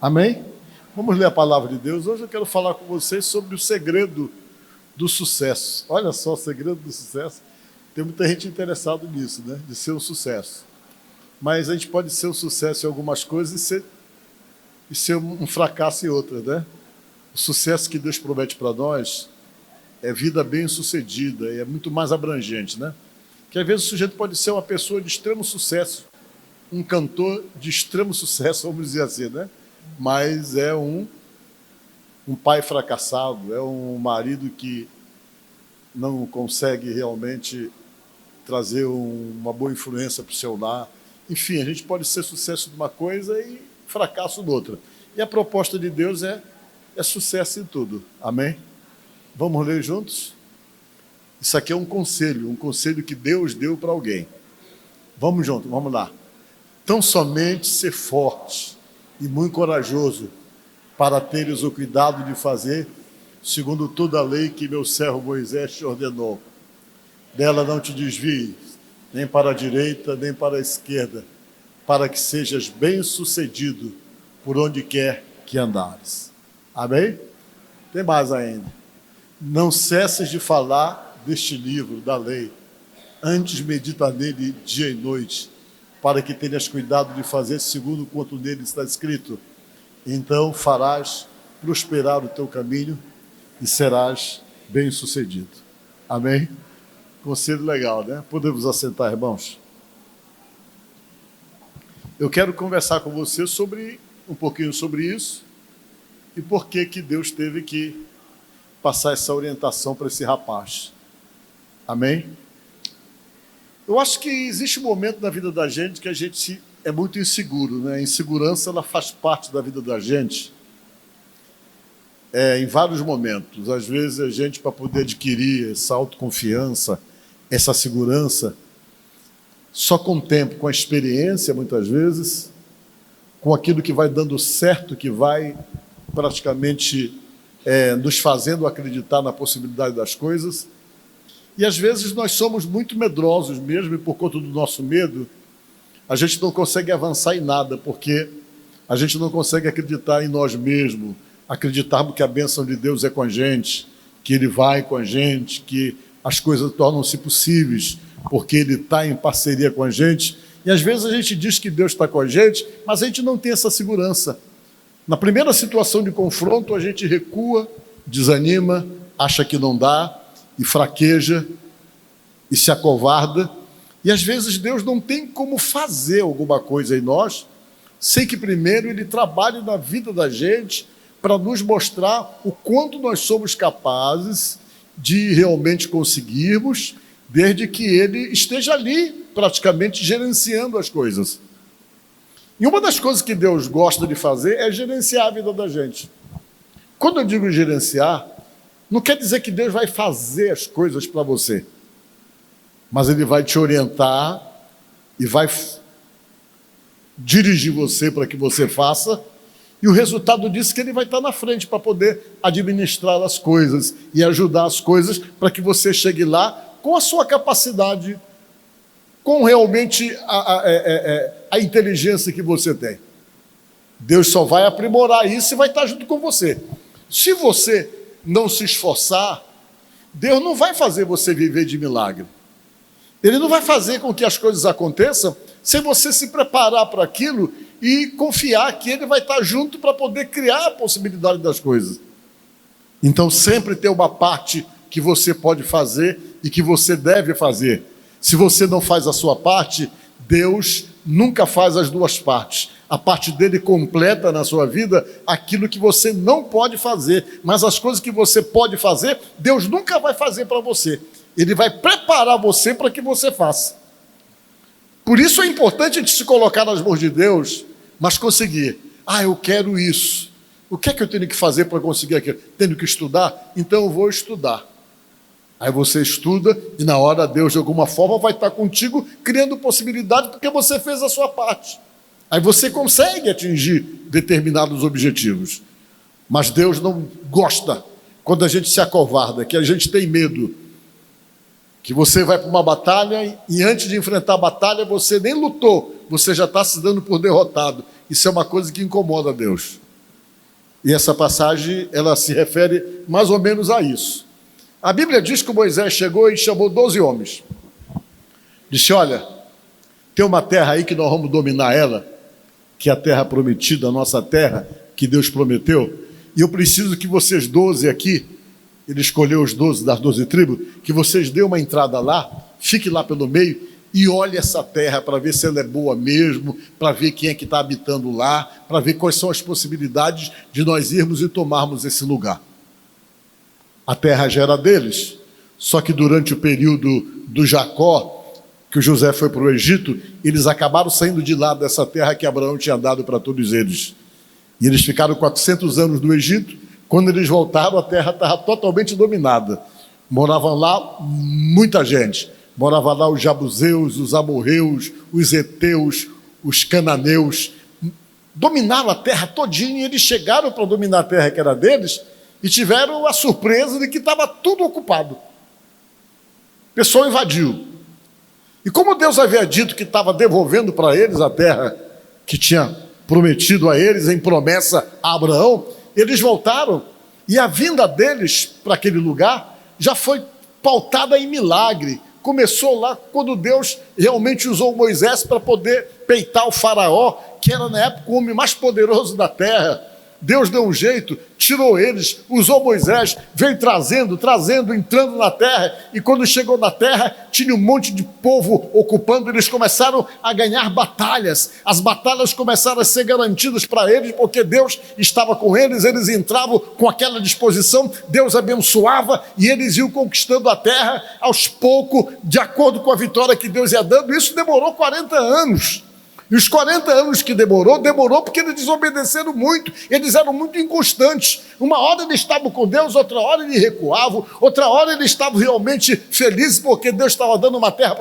Amém? Vamos ler a palavra de Deus. Hoje eu quero falar com vocês sobre o segredo do sucesso. Olha só, o segredo do sucesso. Tem muita gente interessada nisso, né? De ser um sucesso. Mas a gente pode ser um sucesso em algumas coisas e ser um fracasso em outras, né? O sucesso que Deus promete para nós é vida bem-sucedida e é muito mais abrangente, né? Que às vezes o sujeito pode ser uma pessoa de extremo sucesso, um cantor de extremo sucesso, vamos dizer assim, né? Mas é um pai fracassado, é um marido que não consegue realmente trazer uma boa influência para o seu lar. Enfim, a gente pode ser sucesso de uma coisa e fracasso de outra. E a proposta de Deus é sucesso em tudo. Amém? Vamos ler juntos? Isso aqui é um conselho que Deus deu para alguém. Vamos juntos, vamos lá. Tão somente ser forte e muito corajoso para teres o cuidado de fazer segundo toda a lei que meu servo Moisés te ordenou. Dela não te desvies, nem para a direita, nem para a esquerda, para que sejas bem-sucedido por onde quer que andares. Amém? Tem mais ainda. Não cesses de falar deste livro da lei, antes medita nele dia e noite, para que tenhas cuidado de fazer segundo quanto nele está escrito. Então farás prosperar o teu caminho e serás bem-sucedido. Amém? Conselho legal, né? Podemos assentar, irmãos? Eu quero conversar com você um pouquinho sobre isso e por que Deus teve que passar essa orientação para esse rapaz. Amém? Eu acho que existe um momento na vida da gente que a gente é muito inseguro, né? A insegurança, ela faz parte da vida da gente em vários momentos. Às vezes a gente, para poder adquirir essa autoconfiança, essa segurança, só com o tempo, com a experiência, muitas vezes, com aquilo que vai dando certo, que vai praticamente nos fazendo acreditar na possibilidade das coisas. E às vezes nós somos muito medrosos mesmo, e por conta do nosso medo, a gente não consegue avançar em nada, porque a gente não consegue acreditar em nós mesmos, acreditarmos que a bênção de Deus é com a gente, que Ele vai com a gente, que as coisas tornam-se possíveis, porque Ele está em parceria com a gente. E às vezes a gente diz que Deus está com a gente, mas a gente não tem essa segurança. Na primeira situação de confronto, a gente recua, desanima, acha que não dá, e fraqueja, e se acovarda. E às vezes Deus não tem como fazer alguma coisa em nós, sem que primeiro Ele trabalhe na vida da gente, para nos mostrar o quanto nós somos capazes de realmente conseguirmos, desde que Ele esteja ali, praticamente gerenciando as coisas. E uma das coisas que Deus gosta de fazer é gerenciar a vida da gente. Quando eu digo gerenciar, não quer dizer que Deus vai fazer as coisas para você, mas Ele vai te orientar e vai dirigir você para que você faça, e o resultado disso é que Ele vai estar na frente para poder administrar as coisas e ajudar as coisas para que você chegue lá com a sua capacidade, com realmente a inteligência que você tem. Deus só vai aprimorar isso e vai estar junto com você. Se você não se esforçar, Deus não vai fazer você viver de milagre. Ele não vai fazer com que as coisas aconteçam sem você se preparar para aquilo e confiar que Ele vai estar junto para poder criar a possibilidade das coisas. Então sempre tem uma parte que você pode fazer e que você deve fazer. Se você não faz a sua parte, Deus nunca faz as duas partes. A parte dele completa na sua vida aquilo que você não pode fazer, mas as coisas que você pode fazer, Deus nunca vai fazer para você. Ele vai preparar você para que você faça. Por isso é importante a gente se colocar nas mãos de Deus, mas conseguir. Eu quero isso. O que é que eu tenho que fazer para conseguir aquilo? Tenho que estudar? Então eu vou estudar. Aí você estuda e na hora Deus de alguma forma vai estar contigo criando possibilidade porque você fez a sua parte. Aí você consegue atingir determinados objetivos. Mas Deus não gosta quando a gente se acovarda, que a gente tem medo. Que você vai para uma batalha e antes de enfrentar a batalha você nem lutou, você já está se dando por derrotado. Isso é uma coisa que incomoda a Deus. E essa passagem, ela se refere mais ou menos a isso. A Bíblia diz que Moisés chegou e chamou 12 homens. Disse, olha, tem uma terra aí que nós vamos dominar ela, que é a terra prometida, a nossa terra, que Deus prometeu, e eu preciso que vocês 12 aqui, ele escolheu os 12 das 12 tribos, que vocês dêem uma entrada lá, fique lá pelo meio e olhe essa terra para ver se ela é boa mesmo, para ver quem é que está habitando lá, para ver quais são as possibilidades de nós irmos e tomarmos esse lugar. A terra já era deles, só que durante o período do Jacó, que o José foi para o Egito, eles acabaram saindo de lá dessa terra que Abraão tinha dado para todos eles. E eles ficaram 400 anos no Egito. Quando eles voltaram, a terra estava totalmente dominada. Moravam lá muita gente. Moravam lá os Jabuseus, os Amorreus, os Heteus, os Cananeus. Dominaram a terra todinha e eles chegaram para dominar a terra que era deles e tiveram a surpresa de que estava tudo ocupado. O pessoal invadiu. E como Deus havia dito que estava devolvendo para eles a terra que tinha prometido a eles em promessa a Abraão, eles voltaram e a vinda deles para aquele lugar já foi pautada em milagre. Começou lá quando Deus realmente usou Moisés para poder peitar o faraó, que era na época o homem mais poderoso da terra. Deus deu um jeito, tirou eles, usou Moisés, veio trazendo, entrando na terra, e quando chegou na terra, tinha um monte de povo ocupando, eles começaram a ganhar batalhas, as batalhas começaram a ser garantidas para eles, porque Deus estava com eles, eles entravam com aquela disposição, Deus abençoava, e eles iam conquistando a terra, aos poucos, de acordo com a vitória que Deus ia dando. Isso demorou 40 anos, e os 40 anos que demorou porque eles desobedeceram muito, eles eram muito inconstantes. Uma hora eles estavam com Deus, outra hora eles recuavam, outra hora eles estavam realmente felizes porque Deus estava dando uma terra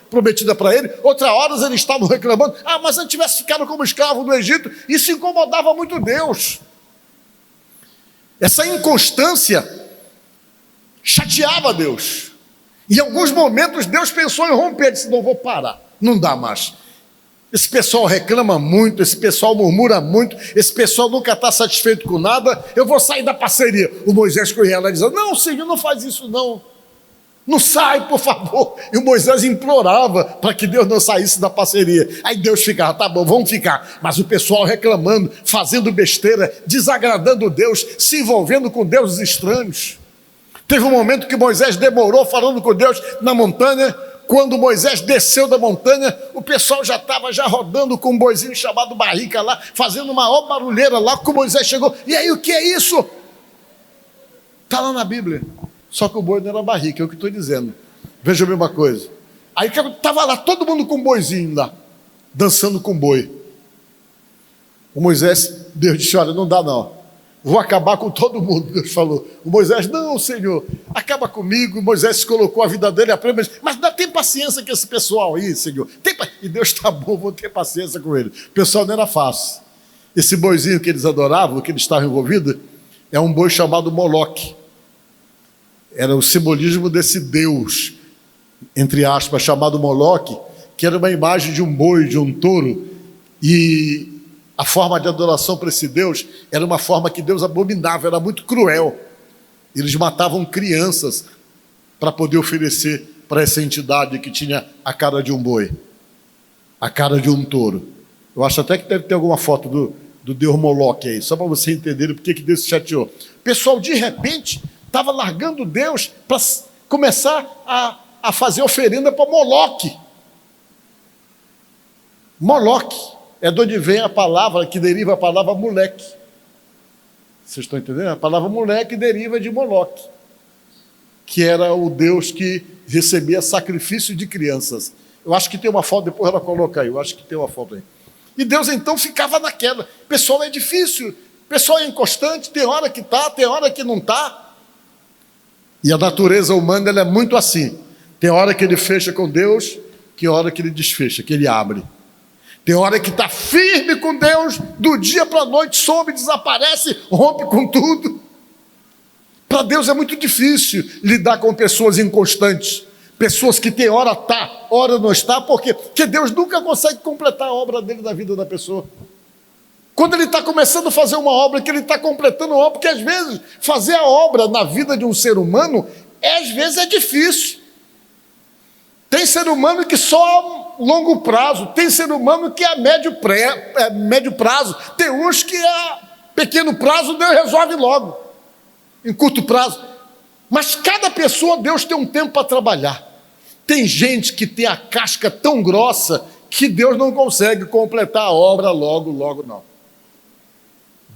prometida para eles, outra hora eles estavam reclamando, mas se eu tivesse ficado como escravo no Egito. Isso incomodava muito Deus. Essa inconstância chateava Deus. Em alguns momentos Deus pensou em romper, disse, não vou parar, não dá mais. Esse pessoal reclama muito, esse pessoal murmura muito, esse pessoal nunca está satisfeito com nada, eu vou sair da parceria. O Moisés corria lá e dizia, não, Senhor, não faz isso não, não sai, por favor. E o Moisés implorava para que Deus não saísse da parceria. Aí Deus ficava, tá bom, vamos ficar. Mas o pessoal reclamando, fazendo besteira, desagradando Deus, se envolvendo com deuses estranhos. Teve um momento que Moisés demorou falando com Deus na montanha. Quando Moisés desceu da montanha, o pessoal já estava rodando com um boizinho chamado Barrica lá, fazendo uma ó barulheira lá, que o Moisés chegou. E aí, o que é isso? Está lá na Bíblia. Só que o boi não era Barrica, é o que estou dizendo. Veja bem uma coisa. Aí estava lá todo mundo com um boizinho lá, dançando com boi. O Moisés, Deus disse, olha, não dá não. Vou acabar com todo mundo, Deus falou. O Moisés, não, Senhor, acaba comigo. O Moisés colocou a vida dele a prêmio, mas tem paciência com esse pessoal aí, Senhor. E Deus está bom, vou ter paciência com ele. O pessoal não era fácil. Esse boizinho que eles adoravam, que eles estavam envolvidos, é um boi chamado Moloque. Era o simbolismo desse Deus, entre aspas, chamado Moloque, que era uma imagem de um boi, de um touro, e a forma de adoração para esse Deus era uma forma que Deus abominava, era muito cruel. Eles matavam crianças para poder oferecer para essa entidade que tinha a cara de um boi, a cara de um touro. Eu acho até que deve ter alguma foto do Deus Moloque aí, só para você entender por que Deus se chateou. O pessoal, de repente, estava largando Deus para começar a fazer oferenda para Moloque. Moloque é de onde vem a palavra, que deriva a palavra moleque. Vocês estão entendendo? A palavra moleque deriva de Moloque, que era o Deus que recebia sacrifício de crianças. Eu acho que tem uma foto, depois ela coloca aí, eu acho que tem uma foto aí. E Deus então ficava naquela. Pessoal, é difícil, pessoal é inconstante, tem hora que está, tem hora que não está. E a natureza humana ela é muito assim. Tem hora que ele fecha com Deus, que hora que ele desfecha, que ele abre. Tem hora que está firme com Deus, do dia para a noite some, desaparece, rompe com tudo. Para Deus é muito difícil lidar com pessoas inconstantes, pessoas que tem hora está, hora não está, porque Deus nunca consegue completar a obra dele na vida da pessoa. Quando ele está começando a fazer uma obra, que ele está completando uma obra, porque às vezes fazer a obra na vida de um ser humano, às vezes é difícil. Tem ser humano que só a longo prazo, tem ser humano que é a médio prazo, tem uns que a pequeno prazo Deus resolve logo, em curto prazo. Mas cada pessoa Deus tem um tempo para trabalhar. Tem gente que tem a casca tão grossa que Deus não consegue completar a obra logo não.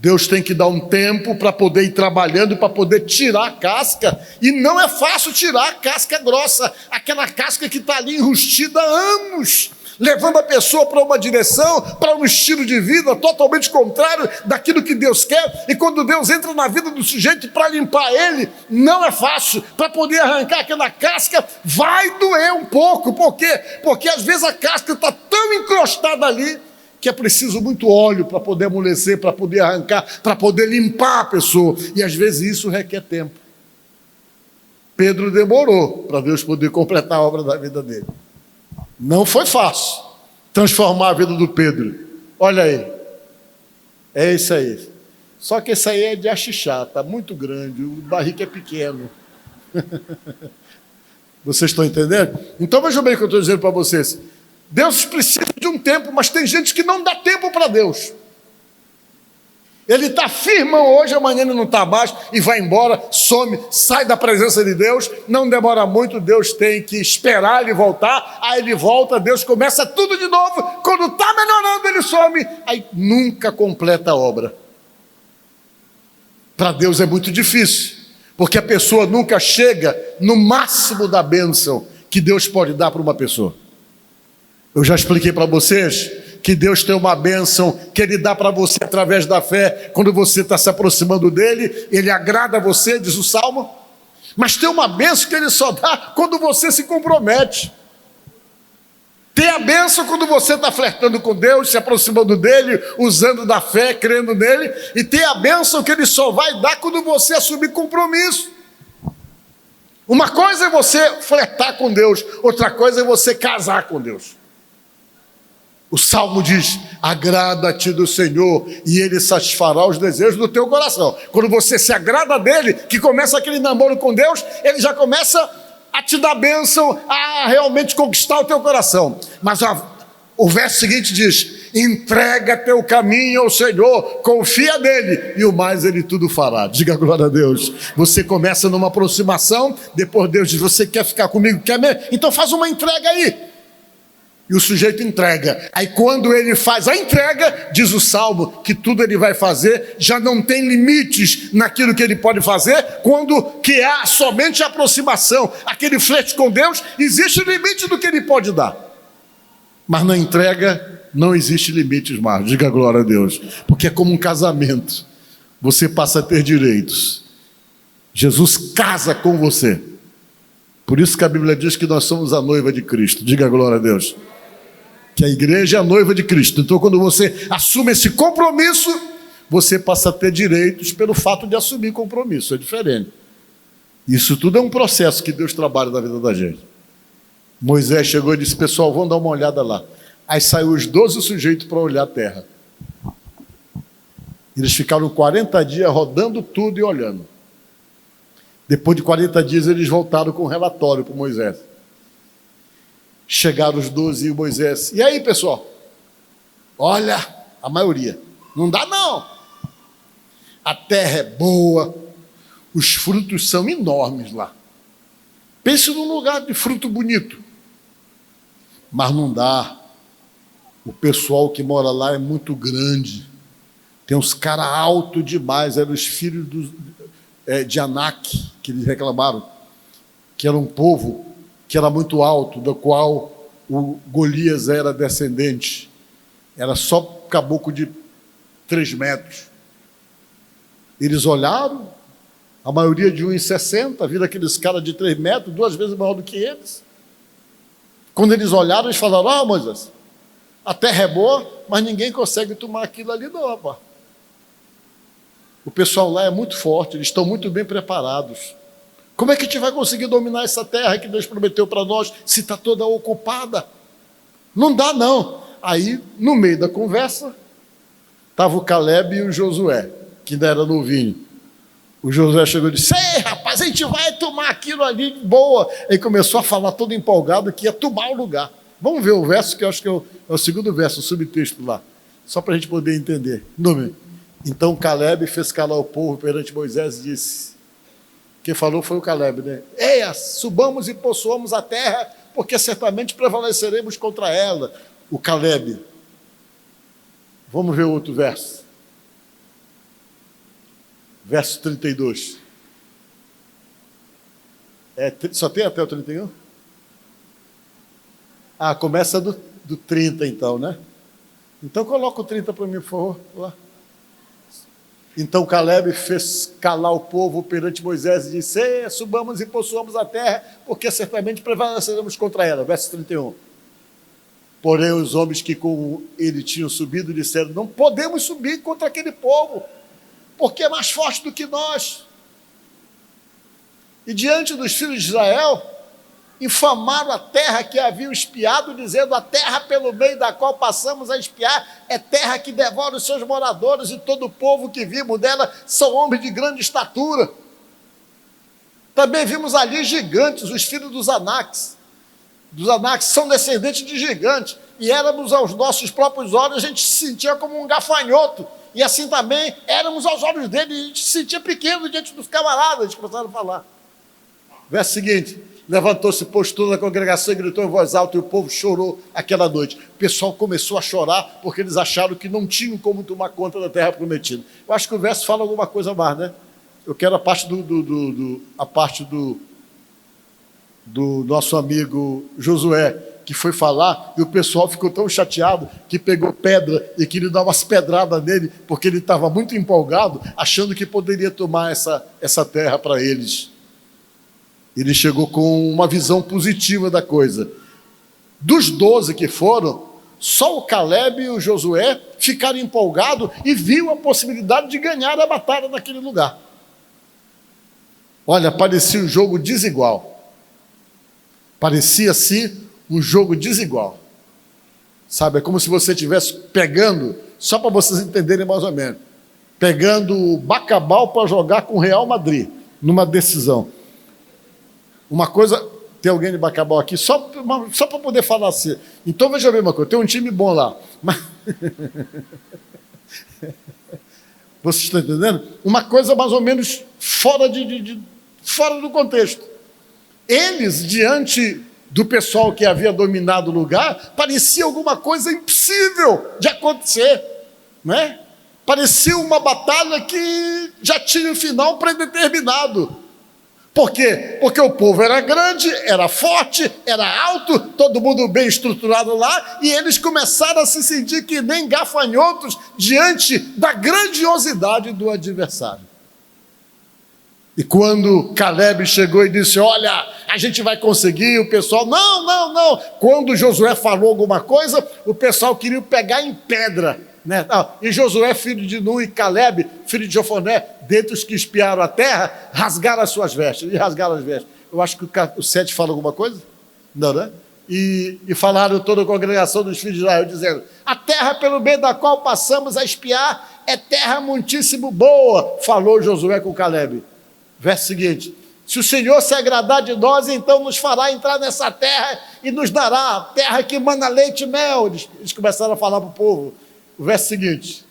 Deus tem que dar um tempo para poder ir trabalhando, para poder tirar a casca, e não é fácil tirar a casca grossa, aquela casca que está ali enrustida há anos, levando a pessoa para uma direção, para um estilo de vida totalmente contrário daquilo que Deus quer, e quando Deus entra na vida do sujeito para limpar ele, não é fácil, para poder arrancar aquela casca, vai doer um pouco. Por quê? Porque às vezes a casca está tão encrostada ali, que é preciso muito óleo para poder amolecer, para poder arrancar, para poder limpar a pessoa, e às vezes isso requer tempo. Pedro demorou para Deus poder completar a obra da vida dele. Não foi fácil transformar a vida do Pedro. Olha aí, é isso aí. Só que esse aí é de achixá, está muito grande, o barrico é pequeno. Vocês estão entendendo? Então vejam bem o que eu estou dizendo para vocês. Deus precisa de um tempo, mas tem gente que não dá tempo para Deus. Ele está firme hoje, amanhã ele não está mais e vai embora, some, sai da presença de Deus, não demora muito, Deus tem que esperar ele voltar, aí ele volta, Deus começa tudo de novo, quando está melhorando ele some, aí nunca completa a obra. Para Deus é muito difícil, porque a pessoa nunca chega no máximo da bênção que Deus pode dar para uma pessoa. Eu já expliquei para vocês que Deus tem uma bênção que Ele dá para você através da fé, quando você está se aproximando dEle, Ele agrada você, diz o Salmo, mas tem uma bênção que Ele só dá quando você se compromete. Tem a bênção quando você está flertando com Deus, se aproximando dEle, usando da fé, crendo nele, e tem a bênção que Ele só vai dar quando você assumir compromisso. Uma coisa é você flertar com Deus, outra coisa é você casar com Deus. O Salmo diz, agrada-te do Senhor e Ele satisfará os desejos do teu coração. Quando você se agrada dEle, que começa aquele namoro com Deus, Ele já começa a te dar bênção, a realmente conquistar o teu coração. Mas o verso seguinte diz, entrega teu caminho ao Senhor, confia nele e o mais Ele tudo fará. Diga glória a Deus. Você começa numa aproximação, depois Deus diz, você quer ficar comigo? Quer mesmo? Então faz uma entrega aí. E o sujeito entrega. Aí quando ele faz a entrega, diz o Salmo, que tudo ele vai fazer, já não tem limites naquilo que ele pode fazer, quando que há somente a aproximação, aquele flerte com Deus, existe limite do que ele pode dar. Mas na entrega não existe limites mais, diga glória a Deus, porque é como um casamento, você passa a ter direitos. Jesus casa com você. Por isso que a Bíblia diz que nós somos a noiva de Cristo, diga glória a Deus. Que a igreja é a noiva de Cristo. Então quando você assume esse compromisso, você passa a ter direitos pelo fato de assumir compromisso, é diferente. Isso tudo é um processo que Deus trabalha na vida da gente. Moisés chegou e disse, pessoal, vamos dar uma olhada lá. Aí saiu os 12 sujeitos para olhar a terra. Eles ficaram 40 dias rodando tudo e olhando. Depois de 40 dias eles voltaram com um relatório para Moisés. Chegaram os 12 e Moisés. E aí, pessoal? Olha, a maioria. Não dá não. A terra é boa. Os frutos são enormes lá. Pense num lugar de fruto bonito. Mas não dá. O pessoal que mora lá é muito grande. Tem uns caras altos demais. Eram os filhos de Anak, que eles reclamaram. Que era um povo que era muito alto, do qual o Golias era descendente. Era só caboclo de 3 metros. Eles olharam, a maioria de 1,60, viram aqueles caras de 3 metros, 2 vezes maior do que eles. Quando eles olharam, eles falaram, Moisés, a terra é boa, mas ninguém consegue tomar aquilo ali não, rapaz. O pessoal lá é muito forte, eles estão muito bem preparados. Como é que a gente vai conseguir dominar essa terra que Deus prometeu para nós, se está toda ocupada? Não dá não. Aí, no meio da conversa, Estava o Caleb e o Josué, que ainda era novinho. O Josué chegou e disse: ei, rapaz, a gente vai tomar aquilo ali de boa. Ele começou a falar todo empolgado que ia tomar o lugar. Vamos ver o verso, que eu acho que é o segundo verso, o subtexto lá, só para a gente poder entender. Número. Então Caleb fez calar o povo perante Moisés e disse... Quem falou foi o Caleb, né? Eia, subamos e possuamos a terra, porque certamente prevaleceremos contra ela. O Caleb. Vamos ver o outro verso. Verso 32. Só tem até o 31? Ah, começa do 30 então, né? Então coloca o 30 para mim, por favor. Lá. Então Caleb fez calar o povo perante Moisés e disse: subamos e possuamos a terra, porque certamente prevaleceremos contra ela. Verso 31. Porém os homens que com ele tinham subido disseram: não podemos subir contra aquele povo, porque é mais forte do que nós. E diante dos filhos de Israel, infamaram a terra que haviam espiado, dizendo: a terra pelo meio da qual passamos a espiar é terra que devora os seus moradores, e todo o povo que vimos dela são homens de grande estatura. Também vimos ali gigantes, os filhos dos Anaques. Dos Anaques são descendentes de gigantes, e éramos aos nossos próprios olhos, a gente se sentia como um gafanhoto, e assim também éramos aos olhos dele, a gente se sentia pequeno diante dos camaradas. Eles começaram a falar. Verso seguinte: levantou-se, pôs toda a congregação e gritou em voz alta, e o povo chorou aquela noite. O pessoal começou a chorar porque eles acharam que não tinham como tomar conta da terra prometida. Eu acho que o verso fala alguma coisa mais, né? Eu quero a parte do nosso amigo Josué, que foi falar, e o pessoal ficou tão chateado que pegou pedra e queria dar umas pedradas nele, porque ele estava muito empolgado, achando que poderia tomar essa terra para eles. Ele chegou com uma visão positiva da coisa. Dos 12 que foram, só o Caleb e o Josué ficaram empolgados e viu a possibilidade de ganhar a batalha naquele lugar. Olha, parecia um jogo desigual. Parecia-se um jogo desigual. Sabe, é como se você estivesse pegando, só para vocês entenderem mais ou menos, pegando o Bacabal para jogar com o Real Madrid, numa decisão. Uma coisa, tem alguém de Bacabal aqui, só para poder falar assim. Então veja bem uma coisa, tem um time bom lá. Mas... Vocês estão entendendo? Uma coisa mais ou menos fora do contexto. Eles, diante do pessoal que havia dominado o lugar, parecia alguma coisa impossível de acontecer, né? Parecia uma batalha que já tinha um final predeterminado. Por quê? Porque o povo era grande, era forte, era alto, todo mundo bem estruturado lá, e eles começaram a se sentir que nem gafanhotos diante da grandiosidade do adversário. E quando Caleb chegou e disse: olha, a gente vai conseguir, o pessoal, não. Quando Josué falou alguma coisa, o pessoal queria pegar em pedra, né? E Josué, filho de Nun, e Caleb, filho de Jofoné, dentre os que espiaram a terra, rasgaram as suas vestes. Eu acho que o 7 fala alguma coisa? Não, né? E falaram toda a congregação dos filhos de Israel, dizendo: a terra pelo meio da qual passamos a espiar é terra muitíssimo boa, falou Josué com Caleb. Verso seguinte: se o Senhor se agradar de nós, então nos fará entrar nessa terra e nos dará terra que mana leite e mel. Eles começaram a falar para o povo. O verso seguinte: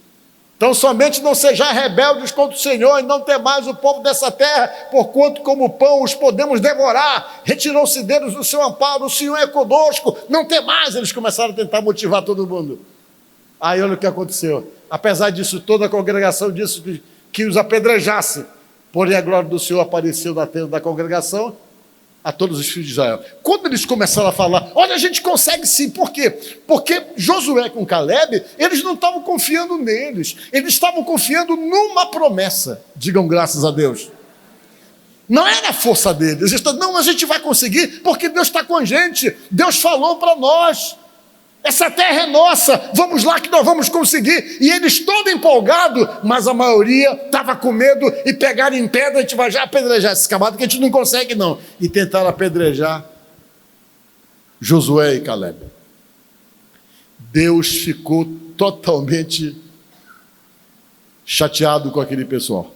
então somente não sejam rebeldes contra o Senhor e não temais o povo dessa terra, porquanto como pão os podemos devorar. Retirou-se deles o seu amparo, o Senhor é conosco, não temais. Eles começaram a tentar motivar todo mundo. Aí olha o que aconteceu. Apesar disso, toda a congregação disse que os apedrejasse. Porém a glória do Senhor apareceu na tenda da congregação a todos os filhos de Israel. Quando eles começaram a falar: olha, a gente consegue sim. Por quê? Porque Josué com Caleb, eles não estavam confiando neles, eles estavam confiando numa promessa. Digam graças a Deus. Não era a força deles. Eles estavam: não, a gente vai conseguir porque Deus está com a gente. Deus falou para nós. Essa terra é nossa, vamos lá que nós vamos conseguir. E eles todos empolgados, mas a maioria estava com medo e pegaram em pedra: a gente vai já apedrejar esse camarada que a gente não consegue não. E tentaram apedrejar Josué e Caleb. Deus ficou totalmente chateado com aquele pessoal.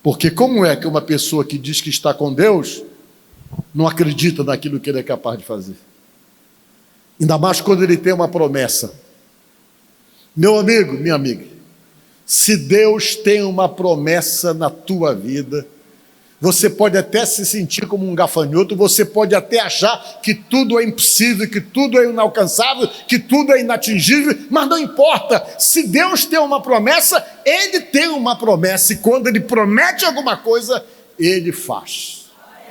Porque como é que uma pessoa que diz que está com Deus não acredita naquilo que ele é capaz de fazer? Ainda mais quando ele tem uma promessa. Meu amigo, minha amiga, se Deus tem uma promessa na tua vida, você pode até se sentir como um gafanhoto, você pode até achar que tudo é impossível, que tudo é inalcançável, que tudo é inatingível, mas não importa. Se Deus tem uma promessa, Ele tem uma promessa, e quando Ele promete alguma coisa, Ele faz.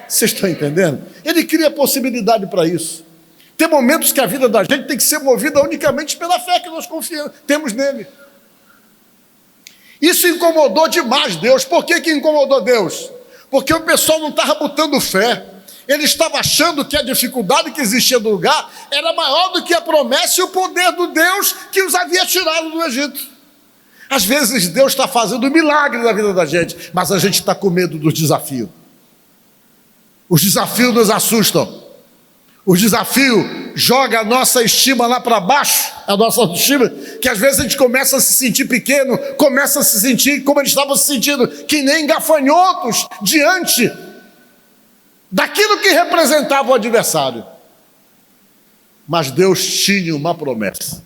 Vocês estão entendendo? Ele cria possibilidade para isso. Tem momentos que a vida da gente tem que ser movida unicamente pela fé que nós confiamos, temos nele. Isso incomodou demais Deus. Por que incomodou Deus? Porque o pessoal não estava botando fé. Ele estava achando que a dificuldade que existia no lugar era maior do que a promessa e o poder do Deus que os havia tirado do Egito. Às vezes Deus está fazendo milagre na vida da gente, mas a gente está com medo dos desafios. Os desafios nos assustam. O desafio joga a nossa estima lá para baixo, a nossa autoestima, que às vezes a gente começa a se sentir pequeno, começa a se sentir como eles estavam se sentindo, que nem gafanhotos diante daquilo que representava o adversário. Mas Deus tinha uma promessa.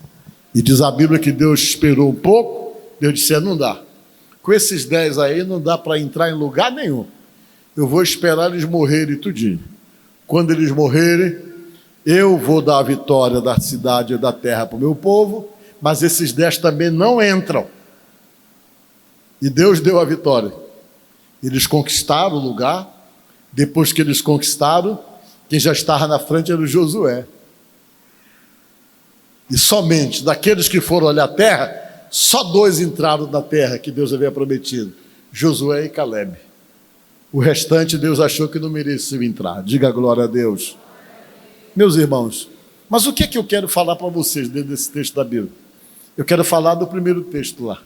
E diz a Bíblia que Deus esperou um pouco, Deus disse, não dá. Com esses 10 aí não dá para entrar em lugar nenhum. Eu vou esperar eles morrerem tudinho. Quando eles morrerem, eu vou dar a vitória da cidade e da terra para o meu povo, mas esses 10 também não entram. E Deus deu a vitória. Eles conquistaram o lugar. Depois que eles conquistaram, quem já estava na frente era o Josué. E somente daqueles que foram olhar a terra, só 2 entraram na terra que Deus havia prometido: Josué e Calebe. O restante Deus achou que não merecia entrar. Diga glória a Deus. Meus irmãos, mas o que é que eu quero falar para vocês dentro desse texto da Bíblia? Eu quero falar do primeiro texto lá.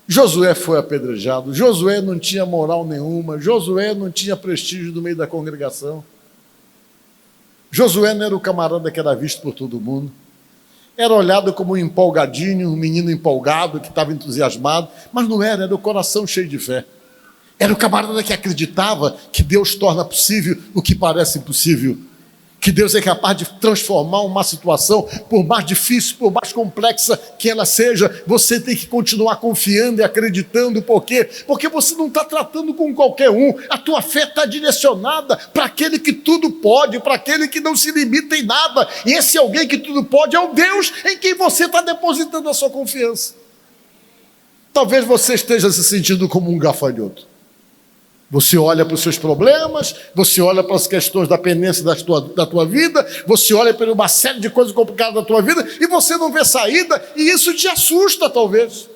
Josué foi apedrejado, Josué não tinha moral nenhuma, Josué não tinha prestígio no meio da congregação. Josué não era o camarada que era visto por todo mundo. Era olhado como um empolgadinho, um menino empolgado, que estava entusiasmado, mas não era, era o coração cheio de fé. Era o camarada que acreditava que Deus torna possível o que parece impossível. Que Deus é capaz de transformar uma situação, por mais difícil, por mais complexa que ela seja, você tem que continuar confiando e acreditando. Por quê? Porque você não está tratando com qualquer um. A tua fé está direcionada para aquele que tudo pode, para aquele que não se limita em nada. E esse alguém que tudo pode é o Deus em quem você está depositando a sua confiança. Talvez você esteja se sentindo como um gafanhoto. Você olha para os seus problemas, você olha para as questões da pendência da tua vida, você olha para uma série de coisas complicadas da tua vida e você não vê saída, e isso te assusta talvez.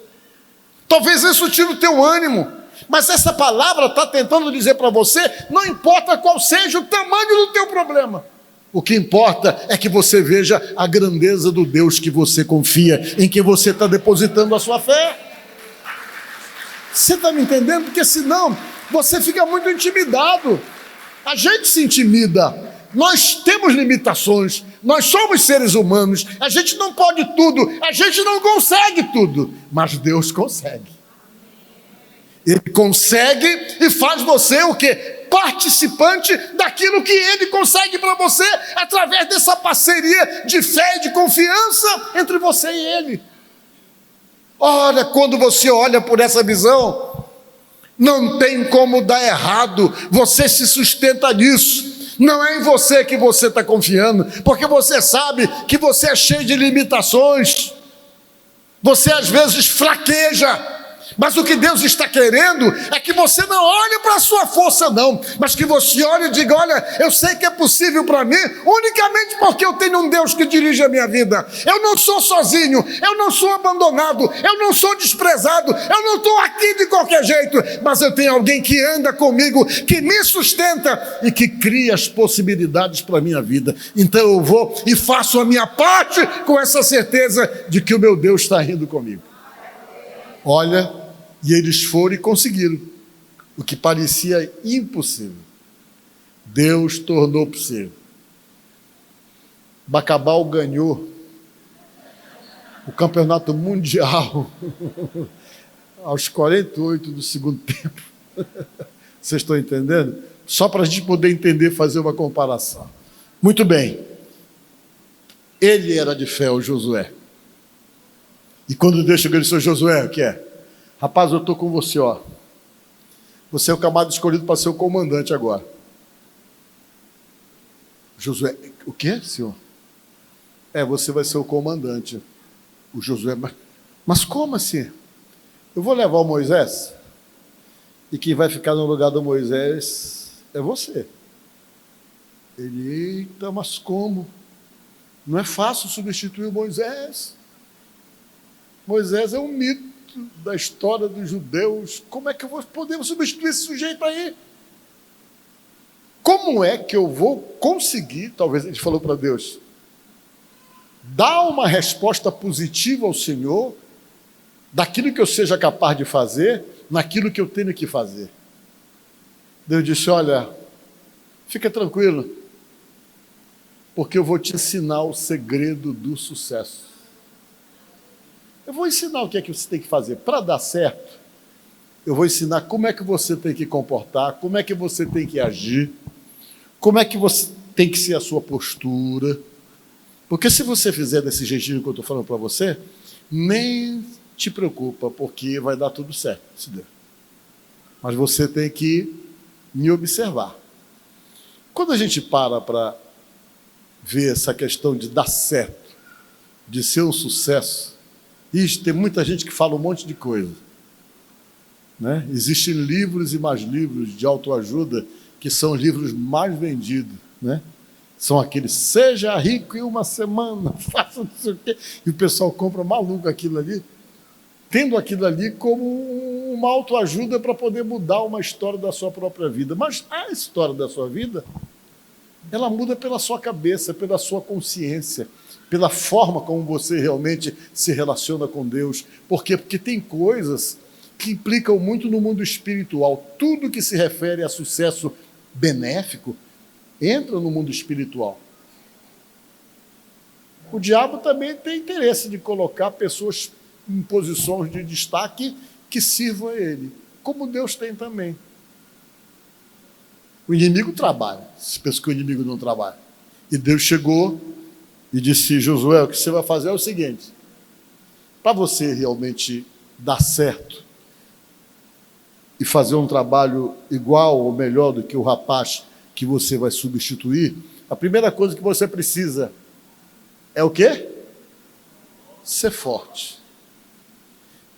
Talvez isso tire o teu ânimo, mas essa palavra está tentando dizer para você, não importa qual seja o tamanho do teu problema, o que importa é que você veja a grandeza do Deus que você confia, em que você está depositando a sua fé. Você está me entendendo? Porque senão você fica muito intimidado. A gente se intimida. Nós temos limitações. Nós somos seres humanos. A gente não pode tudo. A gente não consegue tudo. Mas Deus consegue. Ele consegue e faz você o quê? Participante daquilo que Ele consegue para você, através dessa parceria de fé e de confiança entre você e Ele. Olha, quando você olha por essa visão, não tem como dar errado, você se sustenta nisso. Não é em você que você está confiando, porque você sabe que você é cheio de limitações, você às vezes fraqueja. Mas o que Deus está querendo é que você não olhe para a sua força não, mas que você olhe e diga, olha, eu sei que é possível para mim, unicamente porque eu tenho um Deus que dirige a minha vida. Eu não sou sozinho, eu não sou abandonado, eu não sou desprezado, eu não estou aqui de qualquer jeito, mas eu tenho alguém que anda comigo, que me sustenta e que cria as possibilidades para a minha vida. Então eu vou e faço a minha parte com essa certeza de que o meu Deus está indo comigo. Olha, e eles foram e conseguiram o que parecia impossível. Deus tornou possível. Bacabal ganhou o campeonato mundial aos 48 do segundo tempo. Vocês estão entendendo? Só para a gente poder entender, fazer uma comparação. Muito bem. Ele era de fé, o Josué. E quando Deus chegou, ele disse: Josué, o que é? Rapaz, eu estou com você, ó. Você é o camarada escolhido para ser o comandante agora. Josué, o quê, senhor? Você vai ser o comandante. O Josué, mas como assim? Eu vou levar o Moisés, e quem vai ficar no lugar do Moisés é você. Ele, eita, mas como? Não é fácil substituir o Moisés. Moisés é um mito da história dos judeus. Como é que podemos substituir esse sujeito aí? Como é que eu vou conseguir, talvez ele falou para Deus, dar uma resposta positiva ao Senhor, daquilo que eu seja capaz de fazer, naquilo que eu tenho que fazer. Deus disse: olha, fica tranquilo, porque eu vou te ensinar o segredo do sucesso. Eu vou ensinar o que é que você tem que fazer para dar certo. Eu vou ensinar como é que você tem que comportar, como é que você tem que agir, como é que você tem que ser a sua postura. Porque se você fizer desse jeitinho que eu estou falando para você, nem te preocupa, porque vai dar tudo certo, se der. Mas você tem que me observar. Quando a gente para ver essa questão de dar certo, de ser um sucesso, tem muita gente que fala um monte de coisa, né? Existem livros e mais livros de autoajuda que são os livros mais vendidos, né? São aqueles: seja rico em uma semana, faça não sei o quê, e o pessoal compra maluco aquilo ali, tendo aquilo ali como uma autoajuda para poder mudar uma história da sua própria vida. Mas a história da sua vida, ela muda pela sua cabeça, pela sua consciência, pela forma como você realmente se relaciona com Deus. Por quê? Porque tem coisas que implicam muito no mundo espiritual. Tudo que se refere a sucesso benéfico entra no mundo espiritual. O diabo também tem interesse de colocar pessoas em posições de destaque que sirvam a ele, como Deus tem também. O inimigo trabalha, se pensa que o inimigo não trabalha. E Deus chegou e disse: Josué, o que você vai fazer é o seguinte: para você realmente dar certo e fazer um trabalho igual ou melhor do que o rapaz que você vai substituir, a primeira coisa que você precisa é o quê? Ser forte.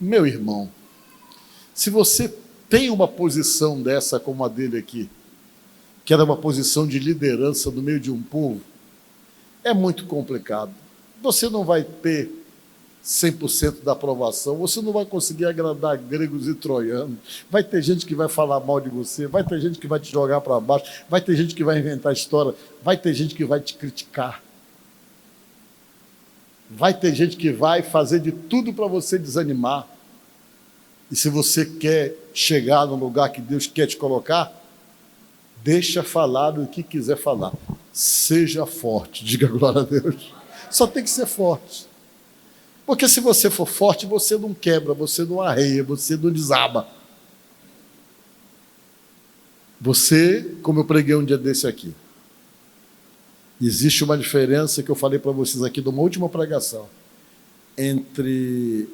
Meu irmão, se você tem uma posição dessa como a dele aqui, que era uma posição de liderança no meio de um povo, é muito complicado. Você não vai ter 100% da aprovação, você não vai conseguir agradar gregos e troianos, vai ter gente que vai falar mal de você, vai ter gente que vai te jogar para baixo, vai ter gente que vai inventar história, vai ter gente que vai te criticar, vai ter gente que vai fazer de tudo para você desanimar. E se você quer chegar no lugar que Deus quer te colocar, deixa falar o que quiser falar. Seja forte, diga glória a Deus. Só tem que ser forte. Porque se você for forte, você não quebra, você não arreia, você não desaba. Você, como eu preguei um dia desse aqui, existe uma diferença que eu falei para vocês aqui de uma última pregação, entre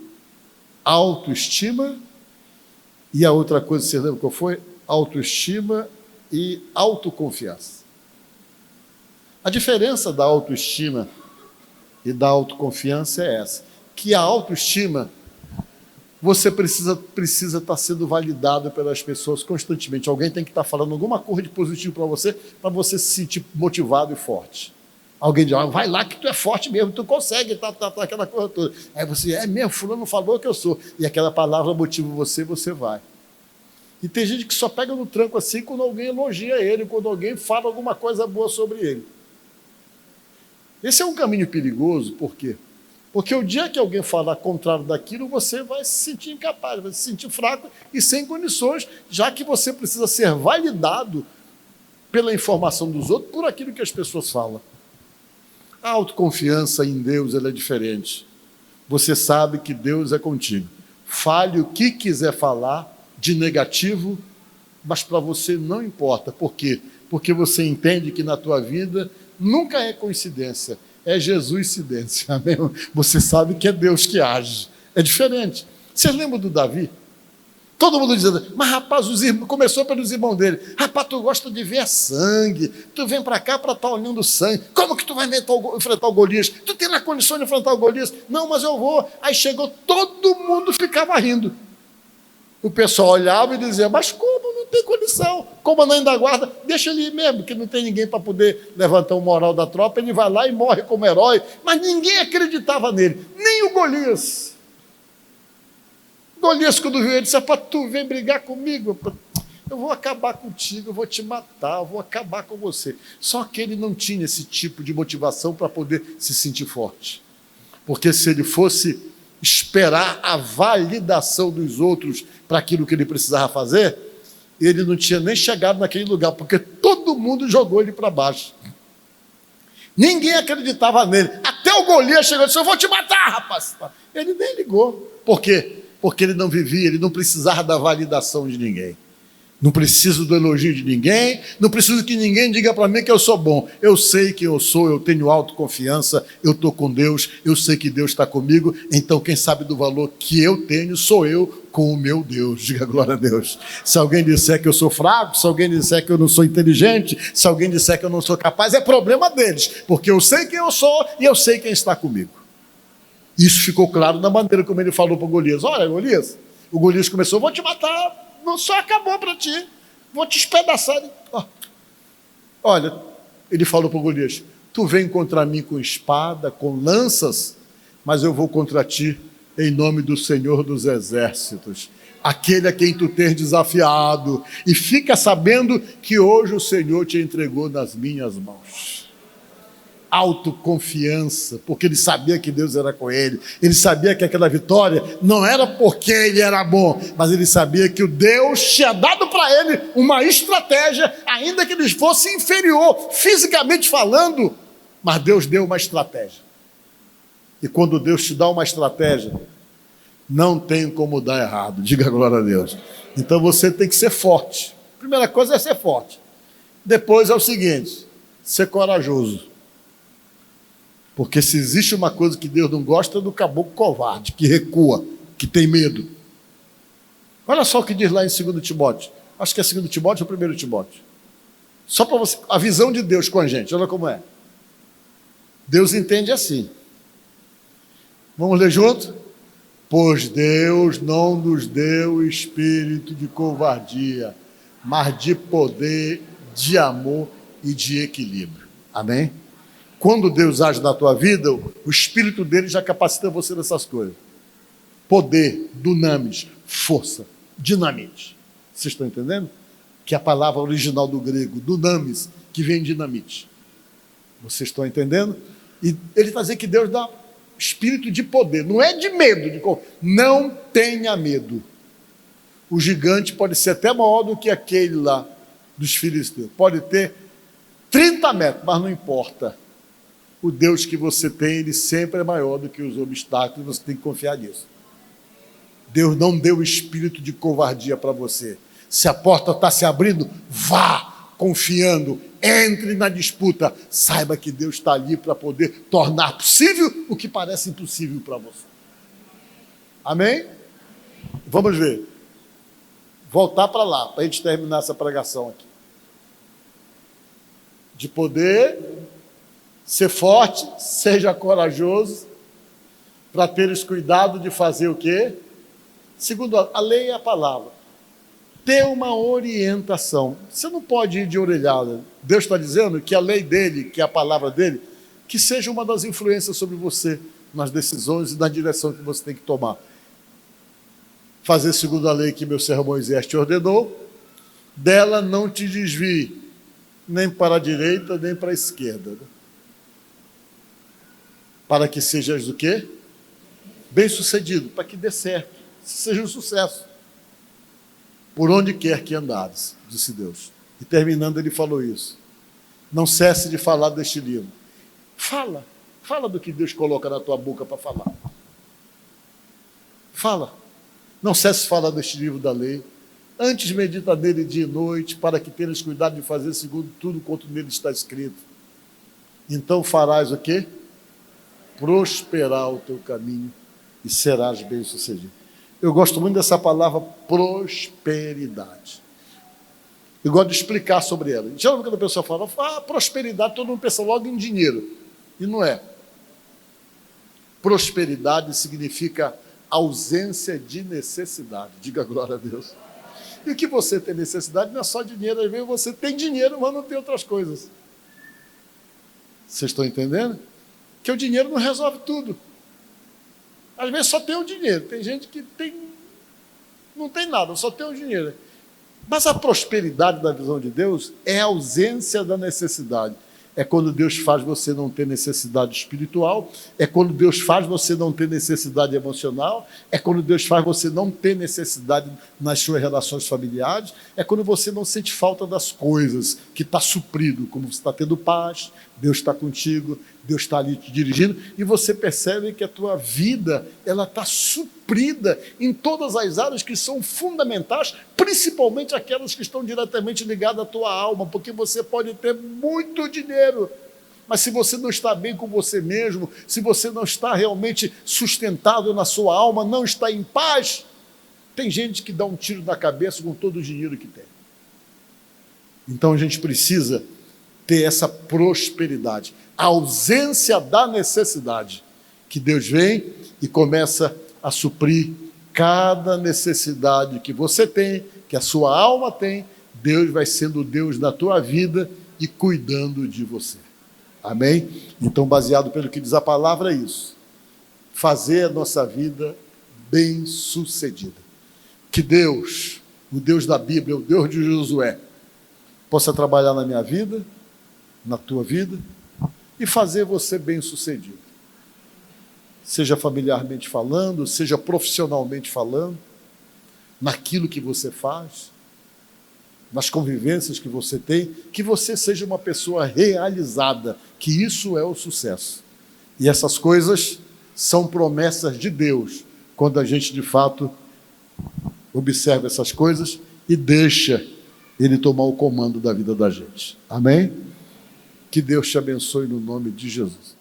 autoestima e a outra coisa, você lembra qual foi? Autoestima e autoconfiança. A diferença da autoestima e da autoconfiança é essa, que a autoestima, você precisa estar sendo validado pelas pessoas constantemente. Alguém tem que estar falando alguma coisa de positivo para você se sentir motivado e forte. Alguém diz: vai lá que tu é forte mesmo, tu consegue, aquela coisa toda. Aí você: é mesmo, fulano falou que eu sou. E aquela palavra motiva você vai. E tem gente que só pega no tranco assim quando alguém elogia ele, quando alguém fala alguma coisa boa sobre ele. Esse é um caminho perigoso, por quê? Porque o dia que alguém falar contrário daquilo, você vai se sentir incapaz, vai se sentir fraco e sem condições, já que você precisa ser validado pela informação dos outros, por aquilo que as pessoas falam. A autoconfiança em Deus, ela é diferente. você sabe que Deus é contigo. Fale o que quiser falar de negativo, mas para você não importa. Por quê? Porque você entende que na tua vida nunca é coincidência, é Jesus-cidência. Amém? Você sabe que é Deus que age. É diferente. Vocês lembram do Davi? Todo mundo dizendo, mas rapaz, começou pelos irmãos dele. Rapaz, tu gosta de ver sangue. Tu vem para cá para estar olhando sangue. Como que tu vai enfrentar o Golias? Tu tem na condição de enfrentar o Golias? Não, mas eu vou. Aí chegou, todo mundo ficava rindo. O pessoal olhava e dizia, mas como? Não tem condição. Comandante da guarda, deixa ele ir mesmo, que não tem ninguém para poder levantar o moral da tropa. Ele vai lá e morre como herói. Mas ninguém acreditava nele, nem o Golias. Golias, quando viu ele, disse, rapaz, tu vem brigar comigo, eu vou acabar contigo, eu vou te matar, eu vou acabar com você. Só que ele não tinha esse tipo de motivação para poder se sentir forte. Porque se ele fosse esperar a validação dos outros para aquilo que ele precisava fazer, ele não tinha nem chegado naquele lugar, porque todo mundo jogou ele para baixo. Ninguém acreditava nele. Até o Golias chegou e disse, eu vou te matar, rapaz. Ele nem ligou. Por quê? Porque ele não vivia, ele não precisava da validação de ninguém. Não preciso do elogio de ninguém, não preciso que ninguém diga para mim que eu sou bom. Eu sei quem eu sou, eu tenho autoconfiança, eu estou com Deus, eu sei que Deus está comigo, então quem sabe do valor que eu tenho sou eu com o meu Deus. Diga glória a Deus. Se alguém disser que eu sou fraco, se alguém disser que eu não sou inteligente, se alguém disser que eu não sou capaz, é problema deles, porque eu sei quem eu sou e eu sei quem está comigo. Isso ficou claro na maneira como ele falou para o Golias. Olha, Golias, o Golias começou, vou te matar, não só acabou para ti, vou te espedaçar. Olha, ele falou para o Golias, tu vem contra mim com espada, com lanças, mas eu vou contra ti em nome do Senhor dos Exércitos, aquele a quem tu tens desafiado, e fica sabendo que hoje o Senhor te entregou nas minhas mãos. Autoconfiança, porque ele sabia que Deus era com ele, ele sabia que aquela vitória não era porque ele era bom, mas ele sabia que o Deus tinha dado para ele uma estratégia, ainda que ele fosse inferior, fisicamente falando, mas Deus deu uma estratégia. E quando Deus te dá uma estratégia, não tem como dar errado, diga glória a Deus. Então você tem que ser forte. Primeira coisa é ser forte. Depois é o seguinte, ser corajoso. Porque se existe uma coisa que Deus não gosta, é do caboclo covarde, que recua, que tem medo. Olha só o que diz lá em 2 Timóteo. Acho que é 2 Timóteo ou 1 Timóteo. Só para você, a visão de Deus com a gente, olha como é. Deus entende assim. Vamos ler junto? Pois Deus não nos deu espírito de covardia, mas de poder, de amor e de equilíbrio. Amém? Quando Deus age na tua vida, o Espírito dele já capacita você nessas coisas. Poder, dunamis, força, dinamite. Vocês estão entendendo? Que é a palavra original do grego, dunamis, que vem de dinamite. Vocês estão entendendo? E ele está dizendo que Deus dá espírito de poder, não é de medo. Não tenha medo. O gigante pode ser até maior do que aquele lá dos filisteus. Pode ter 30 metros, mas não importa. O Deus que você tem, ele sempre é maior do que os obstáculos, você tem que confiar nisso. Deus não deu espírito de covardia para você. Se a porta está se abrindo, vá confiando, entre na disputa, saiba que Deus está ali para poder tornar possível o que parece impossível para você. Amém? Vamos ver. Voltar para lá, para a gente terminar essa pregação aqui. De poder, ser forte, seja corajoso, para teres cuidado de fazer o quê? Segundo a lei e a palavra. Ter uma orientação. Você não pode ir de orelhada. Deus está dizendo que a lei dele, que é a palavra dele, que seja uma das influências sobre você, nas decisões e na direção que você tem que tomar. Fazer segundo a lei que meu servo Moisés te ordenou, dela não te desvie, nem para a direita, nem para a esquerda. Para que sejas o quê? Bem-sucedido, para que dê certo, seja um sucesso. Por onde quer que andares, disse Deus. E terminando ele falou isso. Não cesse de falar deste livro. Fala do que Deus coloca na tua boca para falar. Fala. Não cesse de falar deste livro da lei. Antes medita nele dia e noite, para que tenhas cuidado de fazer segundo tudo quanto nele está escrito. Então farás o quê? Prosperar o teu caminho e serás bem-sucedido. Eu gosto muito dessa palavra prosperidade. Eu gosto de explicar sobre ela. Geralmente quando a pessoa fala, prosperidade, todo mundo pensa logo em dinheiro. E não é. Prosperidade significa ausência de necessidade. Diga glória a Deus. E o que você tem necessidade não é só dinheiro. Às vezes você tem dinheiro, mas não tem outras coisas. Vocês estão entendendo? Que o dinheiro não resolve tudo. Às vezes só tem o dinheiro. Tem gente que não tem nada, só tem o dinheiro. Mas a prosperidade da visão de Deus é a ausência da necessidade. É quando Deus faz você não ter necessidade espiritual, é quando Deus faz você não ter necessidade emocional, é quando Deus faz você não ter necessidade nas suas relações familiares, é quando você não sente falta das coisas, que está suprido, como você está tendo paz, Deus está contigo, Deus está ali te dirigindo, e você percebe que a tua vida ela está suprida em todas as áreas que são fundamentais, principalmente aquelas que estão diretamente ligadas à tua alma, porque você pode ter muito dinheiro, mas se você não está bem com você mesmo, se você não está realmente sustentado na sua alma, não está em paz, tem gente que dá um tiro na cabeça com todo o dinheiro que tem. Então a gente precisa ter essa prosperidade, a ausência da necessidade, que Deus vem e começa a suprir cada necessidade que você tem, que a sua alma tem. Deus vai sendo o Deus da tua vida e cuidando de você. Amém? Então, baseado pelo que diz a palavra, é isso. Fazer a nossa vida bem-sucedida. Que Deus, o Deus da Bíblia, o Deus de Josué, possa trabalhar na minha vida, na tua vida, e fazer você bem-sucedido. Seja familiarmente falando, seja profissionalmente falando, naquilo que você faz, nas convivências que você tem, que você seja uma pessoa realizada, que isso é o sucesso. E essas coisas são promessas de Deus, quando a gente de fato observa essas coisas e deixa Ele tomar o comando da vida da gente. Amém? Que Deus te abençoe no nome de Jesus.